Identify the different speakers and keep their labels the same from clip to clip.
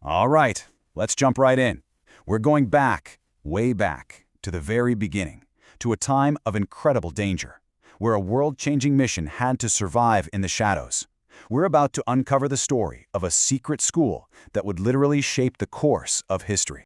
Speaker 1: All right, let's jump right in. We're going back, way back, to the very beginning, to a time of incredible danger, where a world-changing mission had to survive in the shadows. We're about to uncover the story of a secret school that would literally shape the course of history.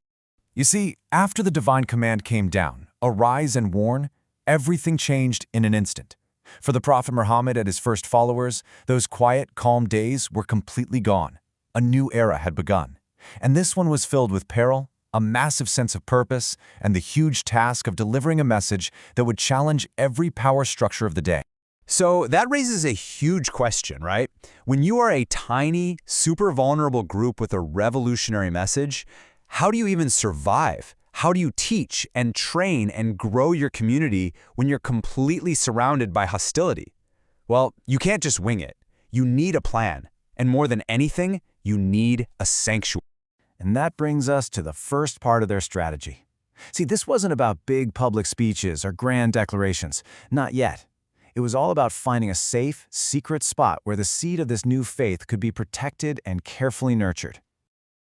Speaker 2: You see, after the divine command came down, arise and warn, everything changed in an instant. For the Prophet Muhammad and his first followers, those quiet, calm days were completely gone. A new era had begun. And this one was filled with peril, a massive sense of purpose, and the huge task of delivering a message that would challenge every power structure of the day.
Speaker 1: So that raises a huge question, right? When you are a tiny, super vulnerable group with a revolutionary message, how do you even survive? How do you teach and train and grow your community when you're completely surrounded by hostility? Well, you can't just wing it. You need a plan. And more than anything, you need a sanctuary.
Speaker 2: And that brings us to the first part of their strategy. See, this wasn't about big public speeches or grand declarations. Not yet. It was all about finding a safe, secret spot where the seed of this new faith could be protected and carefully nurtured.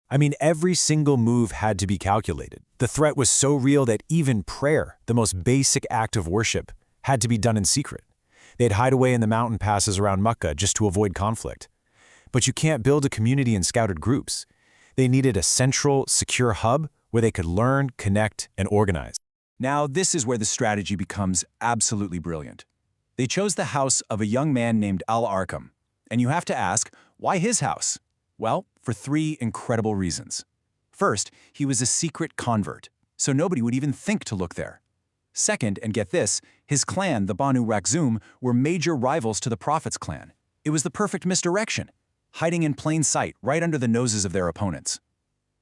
Speaker 2: I mean, every single move had to be calculated. The threat was so real that even prayer, the most basic act of worship, had to be done in secret. They'd hide away in the mountain passes around Mecca just to avoid conflict. But you can't build a community in scouted groups. They needed a central, secure hub where they could learn, connect, and organize.
Speaker 1: Now, this is where the strategy becomes absolutely brilliant. They chose the house of a young man named Al-Arqam. And you have to ask, why his house? Well, for three incredible reasons. First, he was a secret convert, so nobody would even think to look there. Second, and get this, his clan, the Banu Rakhzum, were major rivals to the Prophet's clan. It was the perfect misdirection, hiding in plain sight right under the noses of their opponents.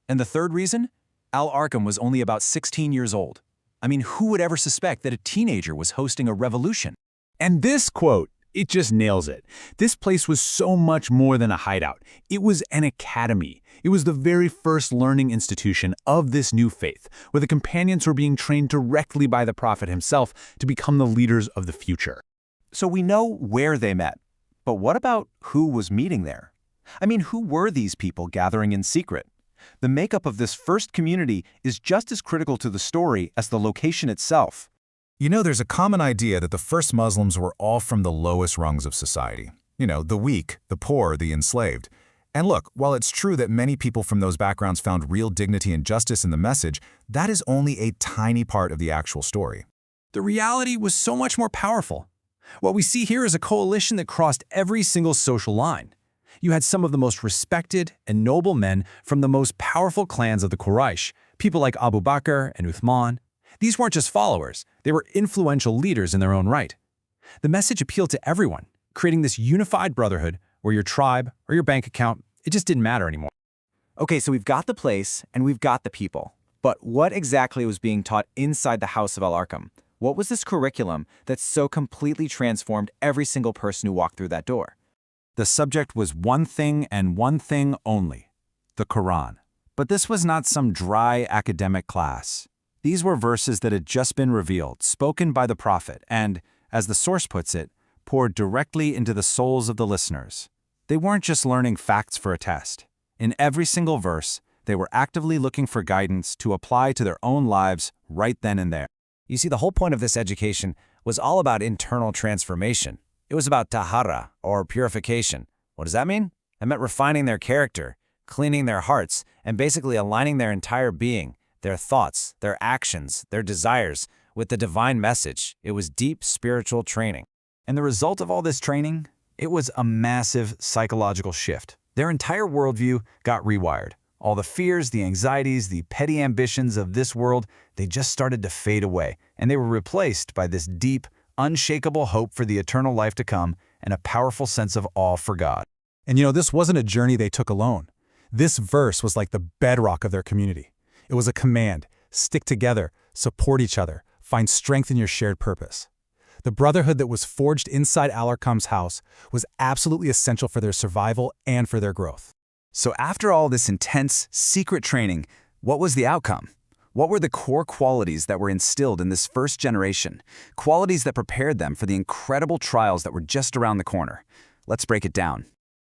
Speaker 1: And the third reason? Al-Arqam was only about 16 years old. I mean, who would ever suspect that a teenager was hosting a revolution?
Speaker 3: And this quote, it just nails it. This place was so much more than a hideout. It was an academy. It was the very first learning institution of this new faith, where the companions were being trained directly by the Prophet himself to become the leaders of the future.
Speaker 1: So we know where they met, but what about who was meeting there? I mean, who were these people gathering in secret? The makeup of this first community is just as critical to the story as the location itself.
Speaker 2: You know, there's a common idea that the first Muslims were all from the lowest rungs of society. You know, the weak, the poor, the enslaved. And look, while it's true that many people from those backgrounds found real dignity and justice in the message, that is only a tiny part of the actual story.
Speaker 4: The reality was so much more powerful. What we see here is a coalition that crossed every single social line. You had some of the most respected and noble men from the most powerful clans of the Quraysh, people like Abu Bakr and Uthman. These weren't just followers, they were influential leaders in their own right. The message appealed to everyone, creating this unified brotherhood where your tribe or your bank account, it just didn't matter anymore.
Speaker 5: Okay, so we've got the place and we've got the people. But what exactly was being taught inside the house of Al-Arqam? What was this curriculum that so completely transformed every single person who walked through that door?
Speaker 2: The subject was one thing and one thing only, the Quran. But this was not some dry academic class. These were verses that had just been revealed, spoken by the Prophet, and, as the source puts it, poured directly into the souls of the listeners. They weren't just learning facts for a test. In every single verse, they were actively looking for guidance to apply to their own lives right then and there.
Speaker 6: You see, the whole point of this education was all about internal transformation. It was about tahara, or purification. What does that mean? It meant refining their character, cleaning their hearts, and basically aligning their entire being, their thoughts, their actions, their desires, with the divine message. It was deep spiritual training.
Speaker 3: And the result of all this training? It was a massive psychological shift. Their entire worldview got rewired. All the fears, the anxieties, the petty ambitions of this world, they just started to fade away, and they were replaced by this deep, unshakable hope for the eternal life to come and a powerful sense of awe for God.
Speaker 7: And you know, this wasn't a journey they took alone. This verse was like the bedrock of their community. It was a command: stick together, support each other, find strength in your shared purpose. The brotherhood that was forged inside Al-Arqam's house was absolutely essential for their survival and for their growth.
Speaker 1: So after all this intense, secret training, what was the outcome? What were the core qualities that were instilled in this first generation? Qualities that prepared them for the incredible trials that were just around the corner. Let's break it down.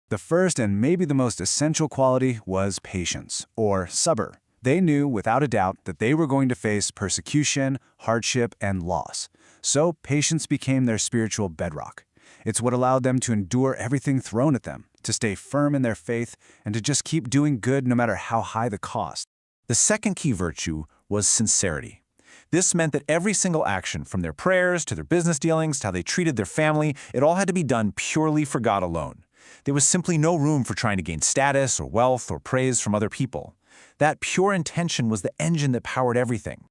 Speaker 1: The first and maybe the most essential quality was patience, or sabr. They knew without a doubt that they were going to face persecution, hardship, and loss. So patience became their spiritual bedrock. It's what allowed them to endure everything thrown at them, to stay firm in their faith, and to just keep doing good no matter how high the cost.
Speaker 4: The second key virtue was sincerity. This meant that every single action, from their prayers to their business dealings to how they treated their family, it all had to be done purely for God alone. There was simply no room for trying to gain status or wealth or praise from other people. That pure intention was the engine that powered everything.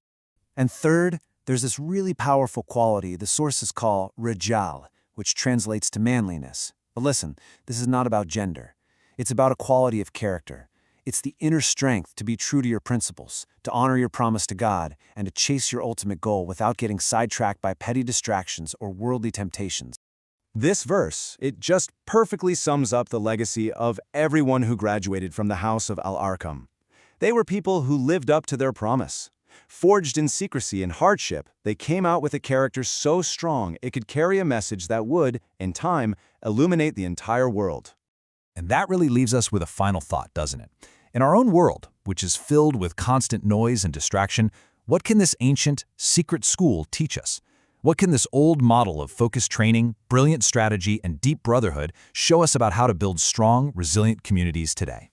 Speaker 2: And third, there's this really powerful quality the sources call rijal, which translates to manliness. But listen, this is not about gender. It's about a quality of character. It's the inner strength to be true to your principles, to honor your promise to God, and to chase your ultimate goal without getting sidetracked by petty distractions or worldly temptations.
Speaker 1: This verse, it just perfectly sums up the legacy of everyone who graduated from the house of Al-Arqam. They were people who lived up to their promise. Forged in secrecy and hardship, they came out with a character so strong it could carry a message that would, in time, illuminate the entire world.
Speaker 4: And that really leaves us with a final thought, doesn't it? In our own world, which is filled with constant noise and distraction, what can this ancient, secret school teach us? What can this old model of focused training, brilliant strategy, and deep brotherhood show us about how to build strong, resilient communities today?